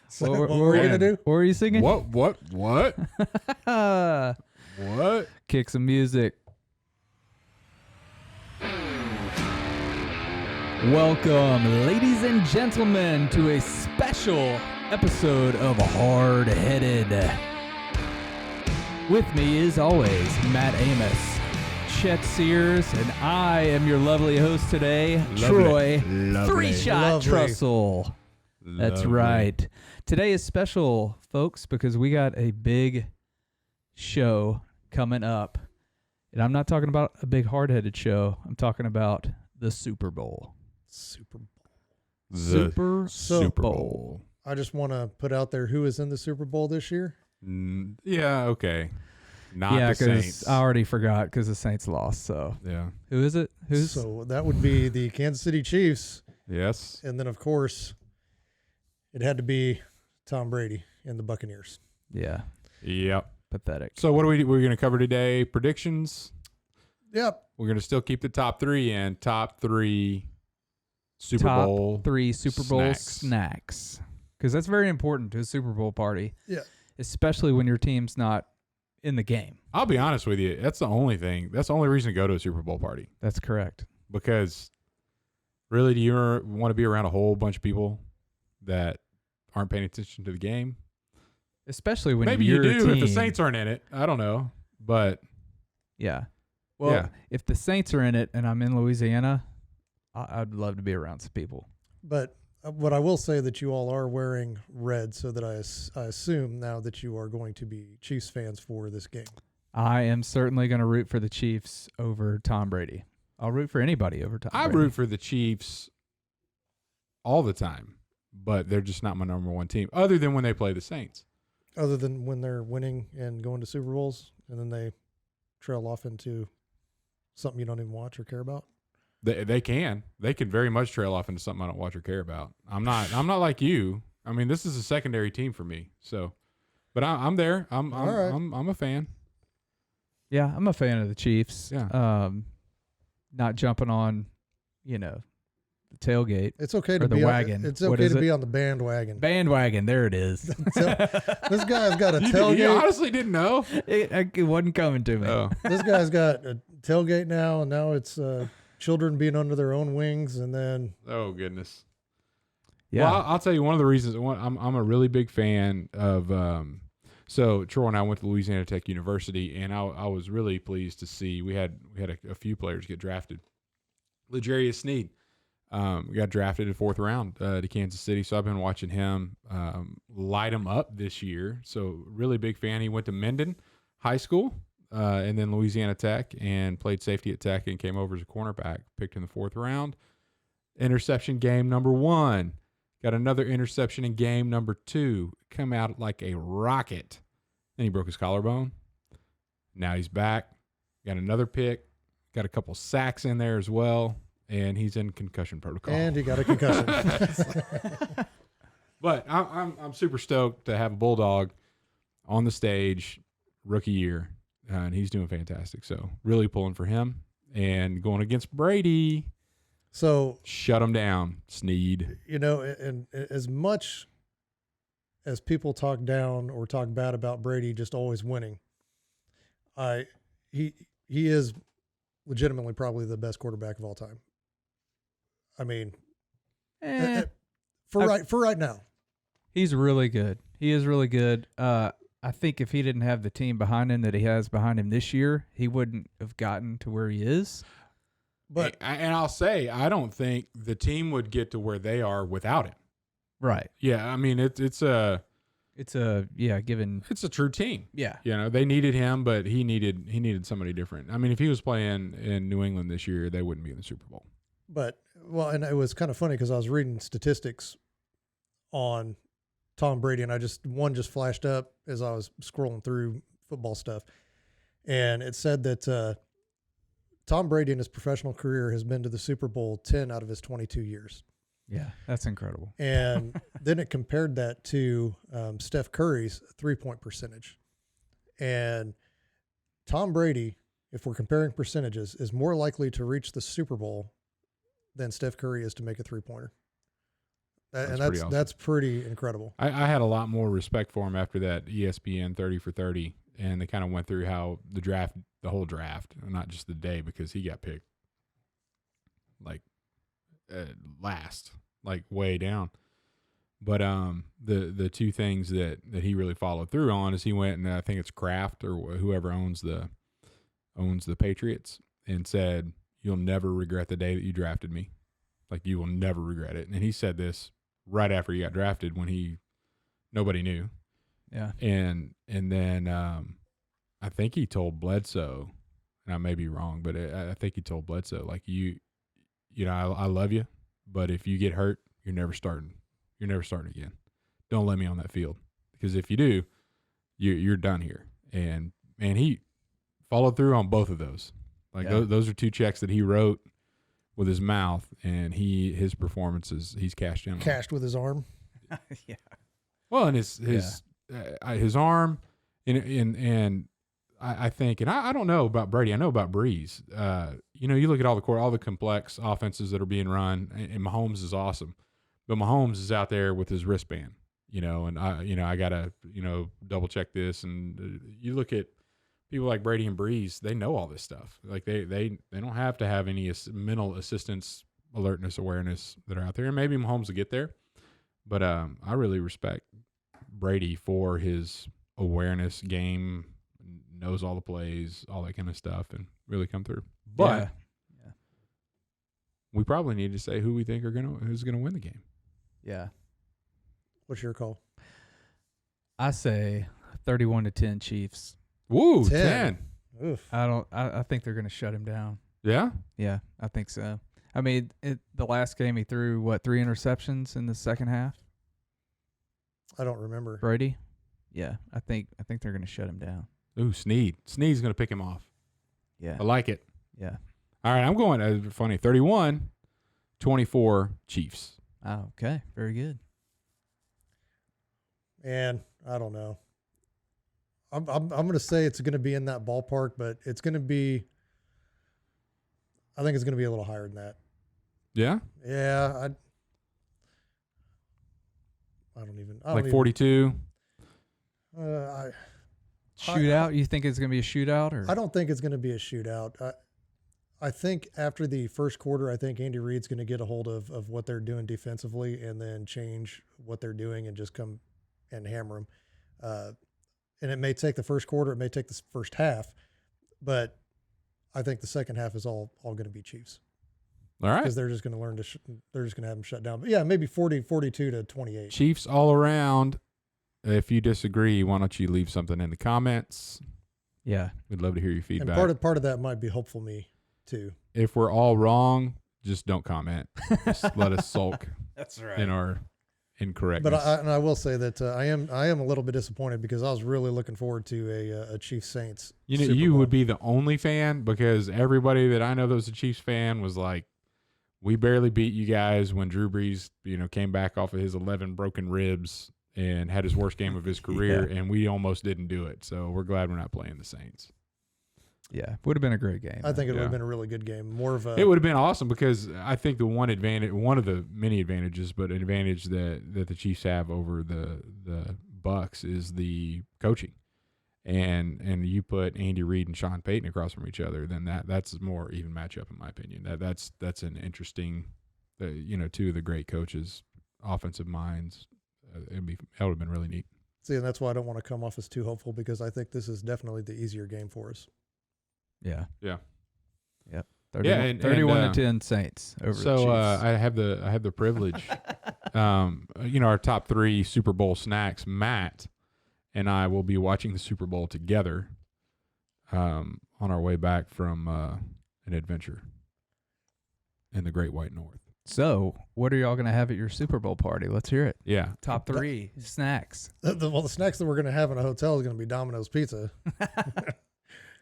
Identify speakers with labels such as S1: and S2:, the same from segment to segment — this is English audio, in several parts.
S1: So
S2: what were you going to do?
S1: What were you singing?
S3: What? What?
S1: Kick some music. Welcome, ladies and gentlemen, to a special episode of Hardheaded. With me, as always, Matt Amos, Chet Sears, and I am your lovely host today, Troy Three-Shot Trussell. That's right. Today is special, folks, because we got a big show coming up. And I'm not talking about a big hard-headed show. I'm talking about the Super Bowl.
S2: Super
S1: Bowl.
S2: I just want to put out there who is in the Super Bowl this year.
S3: Yeah, okay. Not the Saints.
S1: I already forgot because the Saints lost. So
S3: yeah.
S1: Who is it?
S2: So that would be the Kansas City Chiefs.
S3: Yes.
S2: And then, of course, it had to be Tom Brady and the Buccaneers.
S1: Yeah.
S3: Yep.
S1: Pathetic.
S3: So what we're going to cover today? Predictions.
S2: Yep.
S3: We're going to still keep the top three and top three Super
S1: Top
S3: Bowl
S1: three Super Bowl snacks. Because that's very important to a Super Bowl party.
S2: Yeah.
S1: Especially when your team's not in the game.
S3: I'll be honest with you. That's the only thing. That's the only reason to go to a Super Bowl party.
S1: That's correct.
S3: Because really, do you want to be around a whole bunch of people that aren't paying attention to the game?
S1: Especially when
S3: maybe
S1: your
S3: you do
S1: team,
S3: if the Saints aren't in it. I don't know. But
S1: yeah. Well,
S3: yeah.
S1: If the Saints are in it and I'm in Louisiana, I'd love to be around some people.
S2: But what I will say that you all are wearing red, so that I assume now that you are going to be Chiefs fans for this game.
S1: I am certainly going to root for the Chiefs over Tom Brady. I'll root for anybody over Tom Brady.
S3: I root for the Chiefs all the time, but they're just not my number one team, other than when they play the Saints.
S2: Other than when they're winning and going to Super Bowls, and then they trail off into something you don't even watch or care about.
S3: They can very much trail off into something I don't watch or care about. I'm not like you. I mean, this is a secondary team for me. So, but I'm there. I'm a fan.
S1: Yeah, I'm a fan of the Chiefs.
S3: Yeah.
S1: Not jumping on, the tailgate.
S2: It's okay to
S1: or the
S2: be
S1: wagon.
S2: It's okay to be on the bandwagon.
S1: Bandwagon. There it is.
S2: This guy's got a tailgate.
S3: You honestly didn't know?
S1: It wasn't coming to me.
S3: Oh.
S2: This guy's got a tailgate now, and now it's children being under their own wings, and then
S3: Oh goodness.
S1: Yeah.
S3: Well, I'll tell you one of the reasons. I'm a really big fan of. So Troy and I went to Louisiana Tech University, and I was really pleased to see we had a few players get drafted. L'Jarius Sneed got drafted in the 4th round to Kansas City, so I've been watching him light him up this year. So really big fan. He went to Mendon High School and then Louisiana Tech and played safety at Tech and came over as a cornerback, picked in the 4th round. Interception game number 1. Got another interception in game number 2. Come out like a rocket. Then he broke his collarbone. Now he's back. Got another pick. Got a couple sacks in there as well. And he's in concussion protocol.
S2: And he got a concussion.
S3: But I'm super stoked to have a Bulldog on the stage, rookie year. And he's doing fantastic. So really pulling for him. And going against Brady.
S2: So
S3: shut him down, Sneed.
S2: And as much as people talk down or talk bad about Brady just always winning, he is legitimately probably the best quarterback of all time. I mean, for right now,
S1: he's really good. He is really good. I think if he didn't have the team behind him that he has behind him this year, he wouldn't have gotten to where he is.
S3: But and I'll say, I don't think the team would get to where they are without him.
S1: Right.
S3: Yeah. I mean, it's a true team.
S1: Yeah.
S3: They needed him, but he needed somebody different. I mean, if he was playing in New England this year, they wouldn't be in the Super Bowl.
S2: And it was kind of funny because I was reading statistics on Tom Brady, and one just flashed up as I was scrolling through football stuff, and it said that Tom Brady in his professional career has been to the Super Bowl 10 out of his 22 years.
S1: Yeah, that's incredible.
S2: And then it compared that to Steph Curry's 3-point percentage. And Tom Brady, if we're comparing percentages, is more likely to reach the Super Bowl than Steph Curry is to make a 3-pointer. That's pretty incredible.
S3: I had a lot more respect for him after that ESPN 30 for 30, and they kind of went through how the whole draft, not just the day, because he got picked like last, like way down. But the two things that he really followed through on is he went, and I think it's Kraft or whoever owns the Patriots, and said, "You'll never regret the day that you drafted me. Like, you will never regret it." And he said this right after he got drafted when nobody knew.
S1: Yeah.
S3: And then I think he told Bledsoe, and I may be wrong, but I think he told Bledsoe, like, you know, I love you, but if you get hurt, you're never starting. You're never starting again. Don't let me on that field, because if you do, you're done here. And he followed through on both of those. Like, those are two checks that he wrote with his mouth, and his performances, he's cashed in.
S2: Cashed with his arm.
S1: Yeah.
S3: Well, and his arm, and I think, and I don't know about Brady. I know about Breeze. You know, you look at all the complex offenses that are being run, and Mahomes is awesome, but Mahomes is out there with his wristband. You know, and I gotta double check this, and you look at people like Brady and Breeze, they know all this stuff. Like they don't have to have any mental assistance, alertness, awareness that are out there. And maybe Mahomes will get there, but I really respect Brady for his awareness, game, knows all the plays, all that kind of stuff, and really come through. But we probably need to say who we think who's gonna win the game.
S1: Yeah.
S2: What's your call?
S1: I say 31-10 Chiefs.
S3: Woo, 10.
S2: Oof.
S1: I think they're going to shut him down.
S3: Yeah?
S1: Yeah, I think so. I mean, the last game he threw, 3 interceptions in the second half?
S2: I don't remember.
S1: Brady? Yeah, I think they're going to shut him down.
S3: Ooh, Snead. Snead's going to pick him off.
S1: Yeah.
S3: I like it.
S1: Yeah.
S3: All right, I'm going, 31-24 Chiefs.
S1: Oh, okay. Very good.
S2: And I don't know. I'm going to say it's going to be in that ballpark, but it's going to be. I think it's going to be a little higher than that.
S3: Yeah.
S2: Yeah. I don't even.
S3: 42.
S1: Shootout? You think it's going to be a shootout, or?
S2: I don't think it's going to be a shootout. I think after the first quarter, I think Andy Reid's going to get a hold of what they're doing defensively and then change what they're doing and just come and hammer them. And it may take the first quarter, it may take the first half, but I think the second half is all going to be Chiefs.
S3: All right.
S2: Because they're just going to learn they're just going to have them shut down. But yeah, maybe 42-28.
S3: Chiefs all around. If you disagree, why don't you leave something in the comments?
S1: Yeah.
S3: We'd love to hear your feedback.
S2: And part of that might be hopeful me too.
S3: If we're all wrong, just don't comment. Just let us sulk.
S1: That's right.
S3: In our incorrectness.
S2: But I will say that I am a little bit disappointed because I was really looking forward to a Chiefs Saints.
S3: You would be the only fan, because everybody that I know that was a Chiefs fan was like, we barely beat you guys when Drew Brees, came back off of his 11 broken ribs and had his worst game of his career, and we almost didn't do it. So we're glad we're not playing the Saints.
S1: Yeah, would have been a great game.
S2: I think it would have been a really good game. It
S3: would have been awesome, because I think the one of the many advantages, but an advantage that the Chiefs have over the Bucs is the coaching. And you put Andy Reid and Sean Payton across from each other, then that's a more even matchup in my opinion. That's an interesting, two of the great coaches, offensive minds. That would have been really neat.
S2: See, and that's why I don't want to come off as too hopeful, because I think this is definitely the easier game for us.
S1: Yeah.
S3: Yeah.
S1: Yep. 31-10 Saints over the Chiefs.
S3: I have the privilege. Our top 3 Super Bowl snacks. Matt and I will be watching the Super Bowl together on our way back from an adventure in the Great White North.
S1: So, what are y'all going to have at your Super Bowl party? Let's hear it.
S3: Yeah.
S1: Top 3 snacks.
S2: The snacks that we're going to have in a hotel is going to be Domino's Pizza.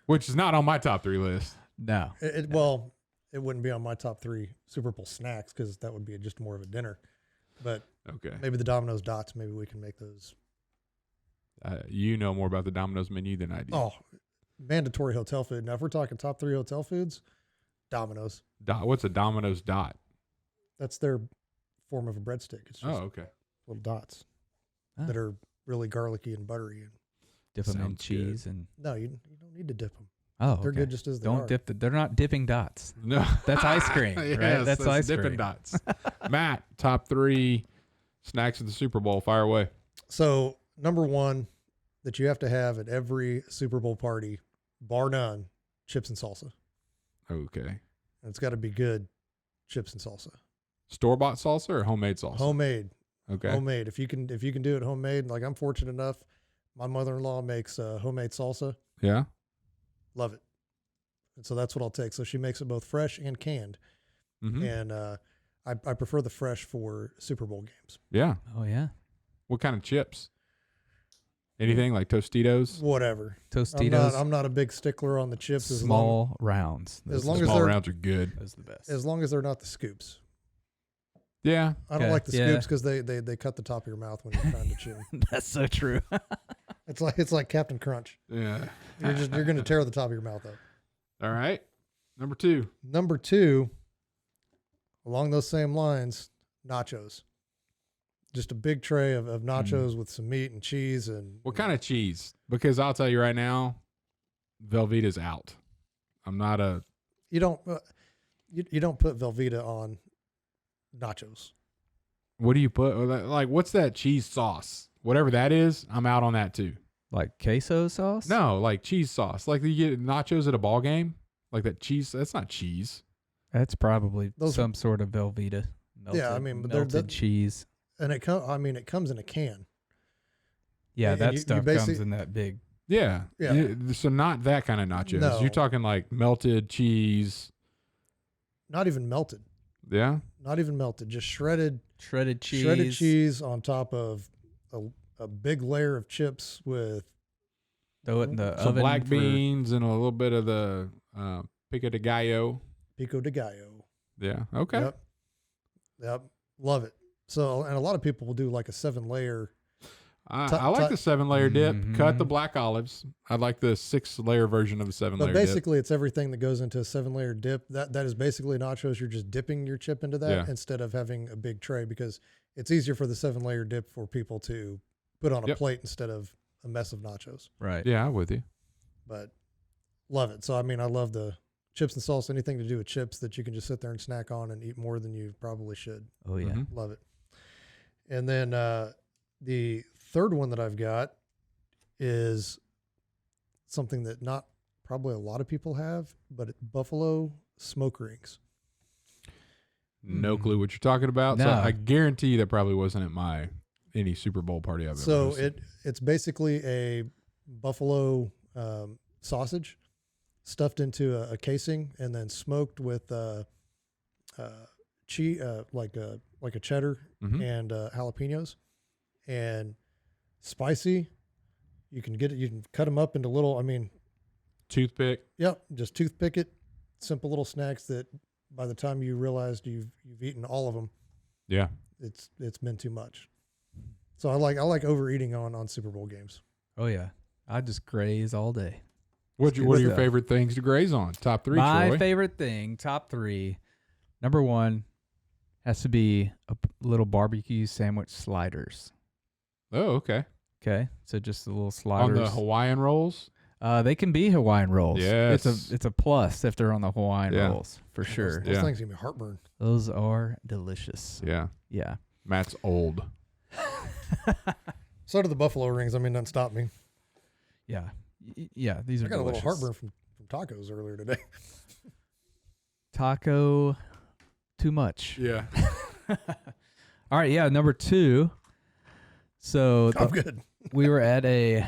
S3: Which is not on my top 3 list.
S1: No.
S2: Well, it wouldn't be on my top 3 Super Bowl snacks, because that would be just more of a dinner. But
S3: okay,
S2: maybe the Domino's Dots, maybe we can make those.
S3: You know more about the Domino's menu than I do.
S2: Oh, mandatory hotel food. Now, if we're talking top 3 hotel foods, Domino's.
S3: What's a Domino's Dot?
S2: That's their form of a breadstick. It's just
S3: okay.
S2: little dots
S1: Oh.
S2: that are really garlicky and buttery. And
S1: Dip them in
S3: Sounds
S1: cheese and.
S2: no, you don't need to dip them.
S1: Oh,
S2: They're
S1: okay.
S2: good just as they
S1: Don't
S2: are.
S1: dip they're not dipping dots.
S3: No,
S1: That's ice cream, right?
S3: Yes,
S1: That's ice
S3: Dippin'
S1: cream.
S3: Dots. Matt, top 3 snacks at the Super Bowl. Fire away.
S2: So number one that you have to have at every Super Bowl party, bar none, chips and salsa.
S3: Okay.
S2: And it's got to be good chips and salsa.
S3: Store-bought salsa or homemade salsa?
S2: Homemade.
S3: Okay.
S2: Homemade. If you can do it homemade, like I'm fortunate enough, my mother-in-law makes homemade salsa.
S3: Yeah.
S2: Love it. And so that's what I'll take. So she makes it both fresh and canned.
S3: Mm-hmm.
S2: And I prefer the fresh for Super Bowl games.
S3: Yeah.
S1: Oh yeah.
S3: What kind of chips? Anything like Tostitos?
S2: Whatever.
S1: Tostitos.
S2: I'm not a big stickler on the chips.
S1: Small rounds.
S2: as
S1: Those
S2: long
S1: are
S2: as
S3: Small
S2: they're-
S3: rounds are good.
S1: those are the best.
S2: As long as they're not the scoops.
S3: Yeah.
S2: I don't
S1: Okay,
S2: like the
S1: yeah.
S2: scoops because they cut the top of your mouth when you're trying to chew.
S1: That's so true.
S2: It's like Captain Crunch.
S3: Yeah.
S2: You're going to tear the top of your mouth up.
S3: All right. Number 2.
S2: Number 2, along those same lines, nachos. Just a big tray of nachos with some meat and cheese and
S3: What kind of cheese? Because I'll tell you right now, Velveeta's out. I'm not a.
S2: you don't you don't put Velveeta on nachos.
S3: What do you put? Like, what's that cheese sauce? Whatever that is, I'm out on that too.
S1: Like queso sauce?
S3: No, like cheese sauce. Like you get nachos at a ball game. Like that cheese. That's not cheese.
S1: That's probably
S2: Those-
S1: some sort of Velveeta. Melted,
S2: Yeah, I mean, but they're-
S1: melted cheese.
S2: And it comes in a can.
S1: Yeah,
S2: and
S1: that
S2: you
S1: stuff
S2: basically-
S1: comes in that big.
S3: Yeah.
S2: Yeah.
S3: So not that kind of nachos.
S2: No.
S3: You're talking like melted cheese.
S2: Not even melted.
S3: Yeah.
S2: Not even melted. Just shredded
S1: cheese.
S2: shredded cheese on top of a big layer of chips with
S1: Throw it in the
S3: Some
S1: oven.
S3: black
S1: for-
S3: beans and a little bit of the pico de gallo.
S2: pico de gallo.
S3: Yeah. Okay.
S2: Yep. Love it. So, and a lot of people will do like a 7-layer.
S3: I like the 7-layer dip. Cut the
S1: Mhm.
S3: black olives. I like the 6-layer version of the 7-layer
S2: But
S3: dip.
S2: basically, it's everything that goes into a 7-layer dip. That is basically nachos. You're just dipping your chip into that
S3: Yeah.
S2: instead of having a big tray because it's easier for the 7-layer dip for people to put on a
S3: Yep.
S2: plate instead of a mess of nachos.
S1: Right.
S3: Yeah, I'm with you.
S2: But love it. So, I mean, I love the chips and sauce, anything to do with chips that you can just sit there and snack on and eat more than you probably should.
S1: Oh yeah.
S3: Mhm.
S2: Love it. And then the third one that I've got is something that not probably a lot of people have, but buffalo smoke rings.
S3: No clue what you're talking about. So
S1: No.
S3: I guarantee you that probably wasn't at any Super Bowl party I've ever
S2: So
S3: hosted.
S2: it's basically a buffalo sausage stuffed into a casing and then smoked with cheese, like a cheddar
S3: Mhm.
S2: and jalapenos, and spicy. You can get it. You can cut them up into little. I mean,
S3: Toothpick.
S2: yep, just toothpick it. Simple little snacks that by the time you realized you've eaten all of them,
S3: Yeah.
S2: it's been too much. So I like overeating on Super Bowl games.
S1: Oh yeah. I just graze all day.
S3: What
S1: good
S3: are your
S1: stuff.
S3: favorite things to graze on? Top 3,
S1: My
S3: Troy.
S1: favorite thing, top 3. Number 1 has to be a little barbecue sandwich sliders.
S3: Oh, okay.
S1: Okay, so just the little
S3: On
S1: sliders.
S3: the Hawaiian rolls.
S1: They can be Hawaiian rolls.
S3: Yes.
S1: it's a plus if they're on the Hawaiian
S3: Yeah.
S1: rolls for sure.
S2: Those
S3: Yeah.
S2: things give me heartburn.
S1: Those are delicious.
S3: Yeah.
S1: Yeah.
S3: Matt's old.
S2: So do the buffalo rings. I mean, doesn't stop me.
S1: Yeah. Yeah. These are
S2: I got
S1: delicious.
S2: a little heartburn from tacos earlier today.
S1: Taco, too much.
S3: Yeah.
S1: All right. Yeah. Number 2. So
S2: I'm good.
S1: we were at a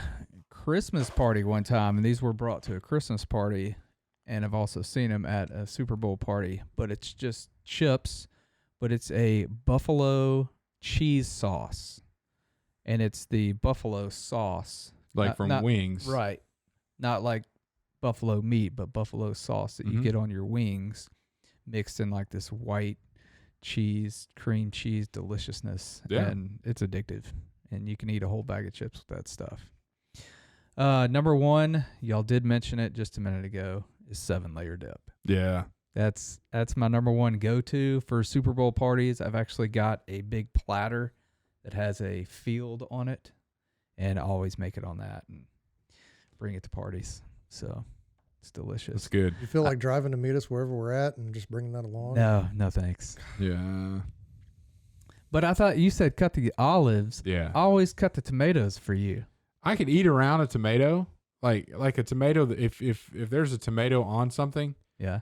S1: Christmas party one time, and these were brought to a Christmas party, and I've also seen them at a Super Bowl party. But it's just chips, but it's a buffalo cheese sauce, and it's the buffalo sauce,
S3: Like
S1: Not-
S3: from
S1: not-
S3: wings.
S1: right? Not like buffalo meat, but buffalo sauce that you
S3: Mhm.
S1: get on your wings, mixed in like this white cheese, cream cheese deliciousness,
S3: Yeah.
S1: and it's addictive. And you can eat a whole bag of chips with that stuff. Number 1, y'all did mention it just a minute ago, is 7-layer dip.
S3: Yeah.
S1: That's my number one go-to for Super Bowl parties. I've actually got a big platter that has a field on it, and I always make it on that and bring it to parties. So it's delicious.
S3: It's good.
S2: You feel like driving to meet us wherever we're at and just bringing that along?
S1: No thanks.
S3: Yeah.
S1: But I thought you said cut the olives.
S3: Yeah.
S1: I always cut the tomatoes for you.
S3: I could eat around a tomato, like a tomato. If there's a tomato on something,
S1: Yeah.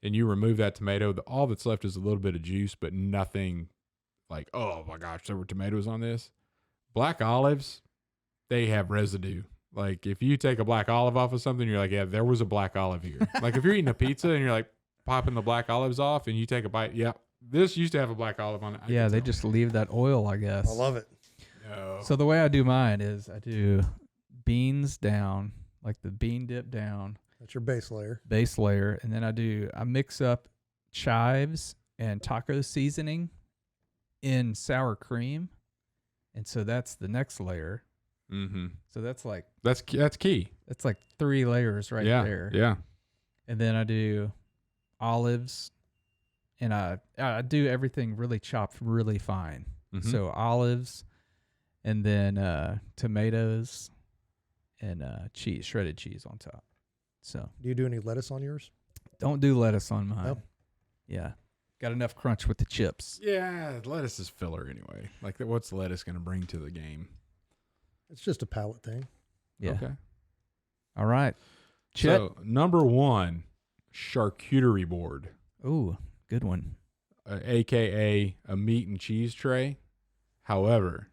S3: and you remove that tomato, all that's left is a little bit of juice, but nothing like, oh my gosh, there were tomatoes on this. Black olives, they have residue. Like if you take a black olive off of something, you're like, yeah, there was a black olive here. Like if you're eating a pizza and you're like popping the black olives off and you take a bite, yeah, this used to have a black olive on it.
S1: Yeah, they just leave that oil, I guess.
S2: I love it.
S3: No.
S1: So the way I do mine is I do beans down, like the bean dip down,
S2: That's your base layer.
S1: and then I mix up chives and taco seasoning in sour cream, and so that's the next layer.
S3: Mm-hmm.
S1: So that's like
S3: key.
S1: that's like 3 layers right there.
S3: Yeah.
S1: And then I do olives, and I do everything really chopped really fine.
S3: Mm-hmm.
S1: So olives, and then tomatoes, and cheese, shredded cheese on top. So
S2: Do you do any lettuce on yours?
S1: don't do lettuce on mine.
S2: No?
S1: Yeah, got enough crunch with the chips.
S3: Yeah, lettuce is filler anyway. Like, what's lettuce going to bring to the game?
S2: It's just a palate thing.
S1: Yeah.
S3: Okay.
S1: All right. Chet.
S3: So, number 1, charcuterie board,
S1: Ooh, good one.
S3: a.k.a. a meat and cheese tray. However,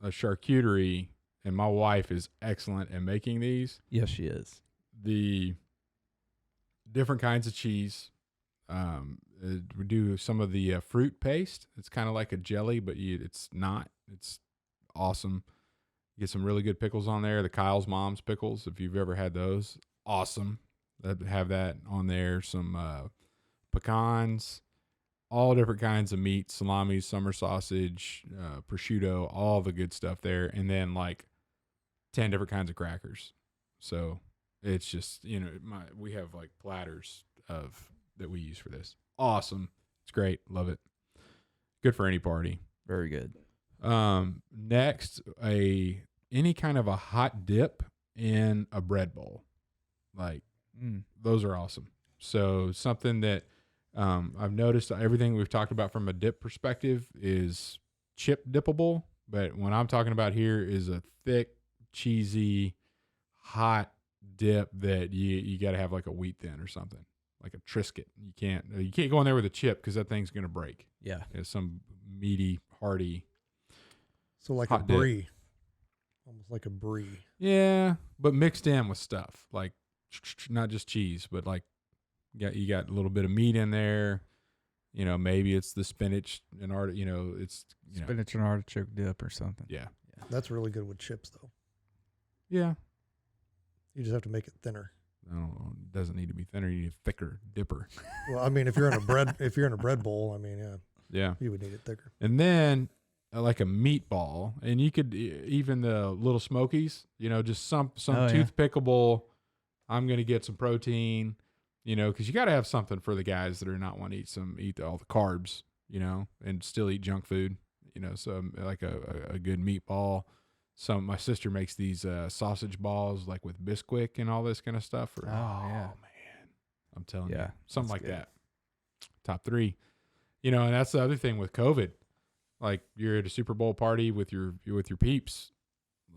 S3: a charcuterie, and my wife is excellent at making these.
S1: Yes, she is.
S3: The different kinds of cheese. We do some of the fruit paste. It's kind of like a jelly, but it's not. It's awesome. Get some really good pickles on there. The Kyle's Mom's pickles, if you've ever had those, awesome. Have that on there. Some pecans, all different kinds of meat, salami, summer sausage, prosciutto, all the good stuff there. And then like 10 different kinds of crackers. So it's just, we have like platters that we use for this. Awesome. It's great. Love it. Good for any party.
S1: Very good.
S3: Next, any kind of a hot dip in a bread bowl. Like, those are awesome. So something that I've noticed, everything we've talked about from a dip perspective is chip dippable, but what I'm talking about here is a thick, cheesy, hot dip that you got to have like a wheat thin or something, like a Triscuit. You can't go in there with a chip because that thing's gonna break.
S1: Yeah.
S3: It's some meaty, hearty.
S2: So like
S3: hot
S2: a brie. Almost like a brie.
S3: Yeah, but mixed in with stuff like not just cheese, but like you got a little bit of meat in there. Maybe it's the spinach and
S1: Spinach and artichoke dip or something.
S3: Yeah.
S2: That's really good with chips, though.
S3: Yeah.
S2: You just have to make it thinner.
S3: No, it doesn't need to be thinner. You need a thicker dipper.
S2: Well, I mean, if you're in a bread bowl, I mean,
S3: Yeah.
S2: you would need it thicker.
S3: And then like a meatball, and you could even the little Smokies, just some toothpickable. I'm going to get some protein, because you got to have something for the guys that are not want to eat all the carbs, and still eat junk food, so like a good meatball. My sister makes these sausage balls like with Bisquick and all this kind of stuff.
S1: Yeah.
S3: Man, I'm telling you, something like
S1: good.
S3: that. Top 3, and that's the other thing with COVID. Like you're at a Super Bowl party with your peeps,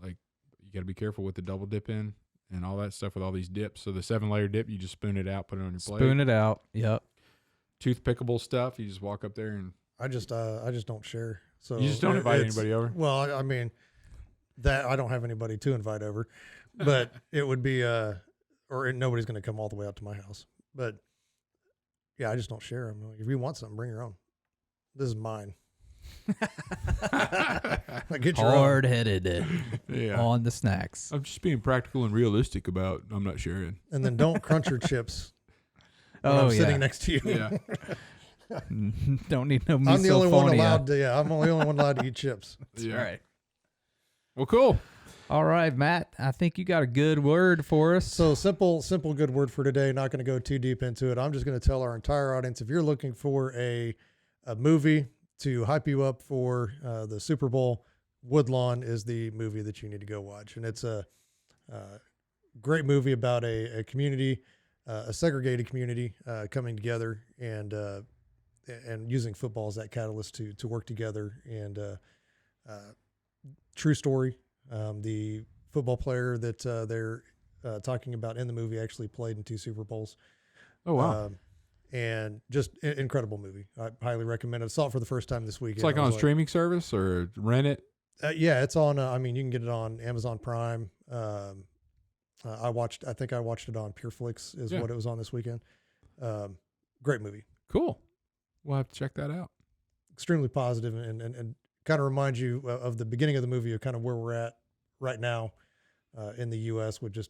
S3: like you got to be careful with the double dip in and all that stuff with all these dips. So the 7-layer dip, you just spoon it out, put it on your plate.
S1: Spoon it out. Yep.
S3: Toothpickable stuff, you just walk up there and
S2: I just don't share. So
S3: you just don't invite anybody over.
S2: Well, I mean, that I don't have anybody to invite over, but it would be nobody's going to come all the way out to my house. But yeah, I just don't share them. Like, if you want something, bring your own. This is mine. Get your
S1: Hardheaded
S3: Yeah.
S1: on the snacks.
S3: I'm just being practical and realistic about I'm not sharing.
S2: And then don't crunch your chips when
S1: Oh,
S2: I'm
S1: yeah.
S2: sitting next to you.
S3: Yeah.
S1: Don't need no misophonia.
S2: I'm the only one allowed to. Yeah, I'm the only one allowed to eat chips.
S1: That's right.
S3: Well, cool.
S1: All right, Matt, I think you got a good word for us.
S2: So simple, good word for today. Not going to go too deep into it. I'm just going to tell our entire audience, if you're looking for a movie to hype you up for the Super Bowl, Woodlawn is the movie that you need to go watch. And it's a great movie about a community, a segregated community coming together and using football as that catalyst to work together. And true story. The football player that they're talking about in the movie actually played in 2 Super Bowls.
S3: Oh, wow.
S2: And just incredible movie. I highly recommend it. I saw it for the first time this weekend.
S3: It's like on a streaming service or rent it?
S2: Yeah, it's on. I mean, you can get it on Amazon Prime. I think I watched it on PureFlix is what it was on this weekend. Great movie.
S3: Cool. We'll have to check that out.
S2: Extremely positive and kind of reminds you of the beginning of the movie of kind of where we're at right now in the U.S. with just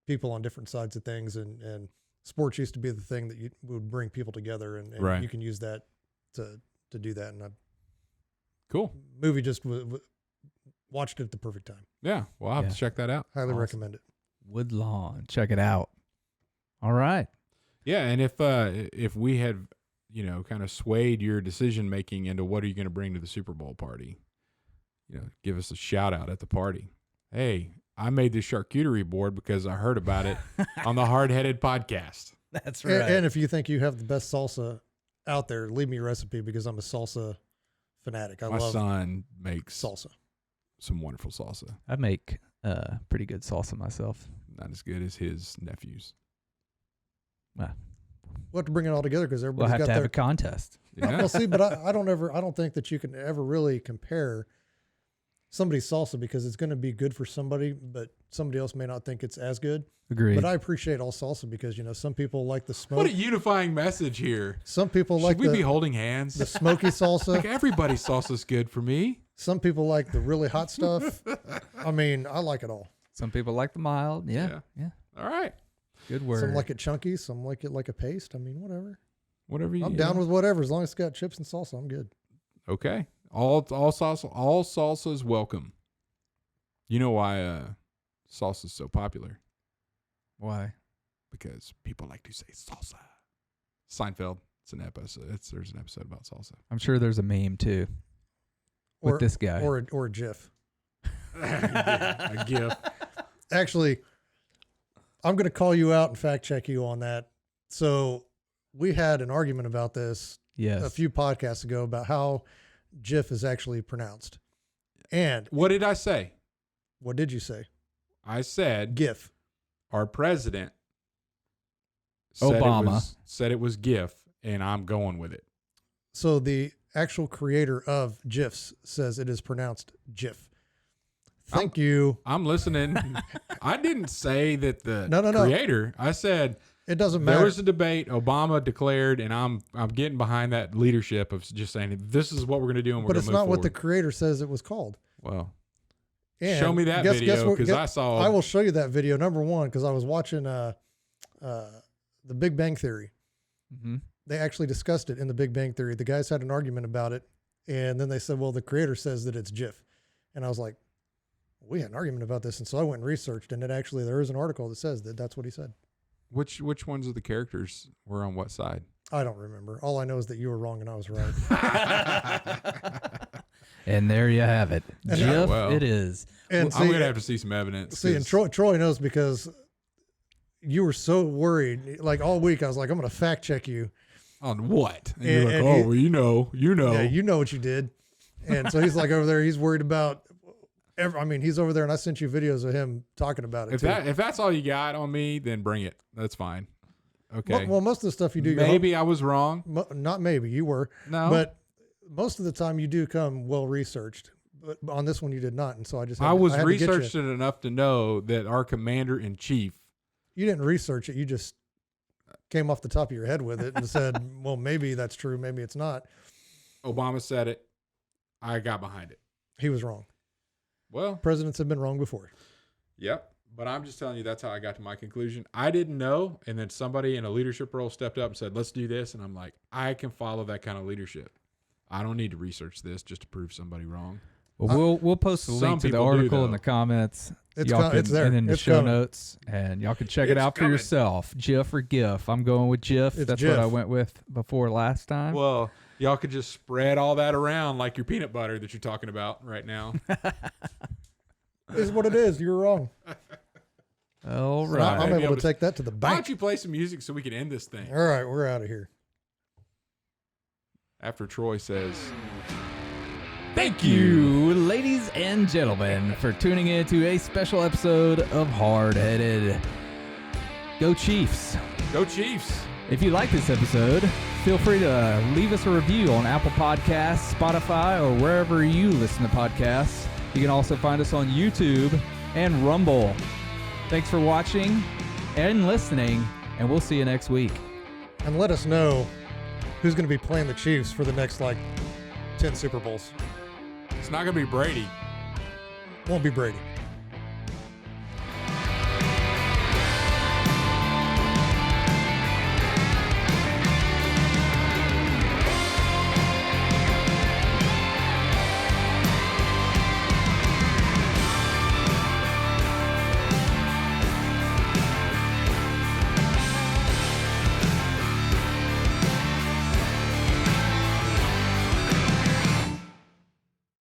S2: people on different sides of things. And sports used to be the thing that would bring people together. And
S3: right.
S2: You can use that to do that. And
S3: Cool.
S2: Movie just watched it at the perfect time.
S3: Yeah. Well, I'll have to check that out.
S2: Highly recommend it.
S1: Woodlawn. Check it out. All right.
S3: Yeah. And if we had, kind of swayed your decision making into what are you going to bring to the Super Bowl party, give us a shout out at the party. Hey, I made this charcuterie board because I heard about it on the Hardheaded podcast.
S1: That's right.
S2: And if you think you have the best salsa out there, leave me a recipe because I'm a salsa fanatic.
S3: My son makes
S2: salsa.
S3: Some wonderful salsa.
S1: I make pretty good salsa myself.
S3: Not as good as his nephews.
S1: Well,
S2: we'll have to bring it all together because everybody's
S1: we'll have
S2: got
S1: to have
S2: their
S1: a contest.
S3: Yeah.
S2: Well, see, but I don't think that you can ever really compare somebody's salsa because it's going to be good for somebody, but somebody else may not think it's as good.
S1: Agreed.
S2: But I appreciate all salsa because some people like the smoke.
S3: What a unifying message here.
S2: Some people
S3: Should
S2: like
S3: we be holding hands?
S2: the smoky salsa.
S3: Like everybody's salsa's good for me.
S2: Some people like the really hot stuff. I mean, I like it all.
S1: Some people like the mild. Yeah.
S3: All right.
S1: Good word.
S2: Some like it chunky. Some like it like a paste. I mean, whatever.
S3: Whatever you.
S2: I'm down with whatever as long as it's got chips and salsa. I'm good.
S3: Okay. All salsa is welcome. You know why salsa is so popular?
S1: Why?
S3: Because people like to say salsa. Seinfeld. It's an episode. There's an episode about salsa.
S1: I'm sure there's a meme too. With this guy.
S2: Or a GIF.
S3: A GIF.
S2: Actually, I'm going to call you out and fact check you on that. So we had an argument about this a few podcasts ago about how GIF is actually pronounced. And
S3: what did I say?
S2: What did you say?
S3: I said
S2: GIF.
S3: Our president said it was GIF, and I'm going with it.
S2: So the actual creator of GIFs says it is pronounced GIF. Thank you.
S3: I'm listening. I didn't say that the creator. I said
S2: it doesn't matter.
S3: There was a debate. Obama declared, and I'm getting behind that leadership of just saying this is what we're going to do, and we're going to move forward.
S2: But it's not what the creator says it was called.
S3: Well,
S2: and
S3: show me that video because I saw.
S2: I will show you that video. Number one, because I was watching The Big Bang Theory.
S1: Mm-hmm.
S2: They actually discussed it in The Big Bang Theory. The guys had an argument about it, and then they said, "Well, the creator says that it's GIF," and I was like, "We had an argument about this," and so I went and researched, and there is an article that says that that's what he said.
S3: Which ones of the characters were on what side?
S2: I don't remember. All I know is that you were wrong and I was right.
S1: And there you have it. GIF it is.
S2: And
S3: I'm going to have to see some evidence.
S2: See, and Troy knows because you were so worried. Like all week, I was like, I'm going to fact check you.
S3: On what? And you're like, well, you know.
S2: Yeah, you know what you did. And so he's like over there, he's worried about he's over there and I sent you videos of him talking about it.
S3: If that's all you got on me, then bring it. That's fine. Okay.
S2: Well, most of the stuff you do.
S3: Maybe I was wrong.
S2: Not maybe. You were.
S3: No.
S2: But most of the time you do come well researched. But on this one you did not. And so
S3: I was researched it enough to know that our commander in chief.
S2: You didn't research it. You just came off the top of your head with it and said, well, maybe that's true. Maybe it's not.
S3: Obama said it. I got behind it.
S2: He was wrong.
S3: Well,
S2: presidents have been wrong before.
S3: Yep. But I'm just telling you, that's how I got to my conclusion. I didn't know. And then somebody in a leadership role stepped up and said, let's do this. And I'm like, I can follow that kind of leadership. I don't need to research this just to prove somebody wrong.
S1: Well, we'll post the
S3: Some
S1: link to the
S3: people do,
S1: article in
S3: though.
S1: the comments.
S2: It's
S1: Y'all
S2: it's there.
S1: And in the
S2: It's
S1: show
S2: coming.
S1: notes, and y'all can check it
S3: It's
S1: out for
S3: coming.
S1: yourself. GIF or GIF. I'm going with GIF.
S2: It's
S1: That's what I
S2: GIF.
S1: went with before last time.
S3: Well, y'all could just spread all that around like your peanut butter that you're talking about right now.
S2: Is what it is. You're wrong.
S1: All
S2: So
S1: right.
S2: I'm
S3: Maybe
S2: able
S3: I'll
S2: to take that to the
S3: Why
S2: bank.
S3: don't you play some music so we can end this thing?
S2: All right, we're out of here.
S3: After Troy says,
S1: Thank you, ladies and gentlemen, for tuning in to a special episode of Hardheaded. Go Chiefs.
S3: "Go Chiefs."
S1: If you like this episode, feel free to leave us a review on Apple Podcasts, Spotify, or wherever you listen to podcasts. You can also find us on YouTube and Rumble. Thanks for watching and listening, and we'll see you next week.
S2: And let us know who's going to be playing the Chiefs for the next 10 Super Bowls.
S3: It's not gonna be Brady.
S2: Won't be Brady.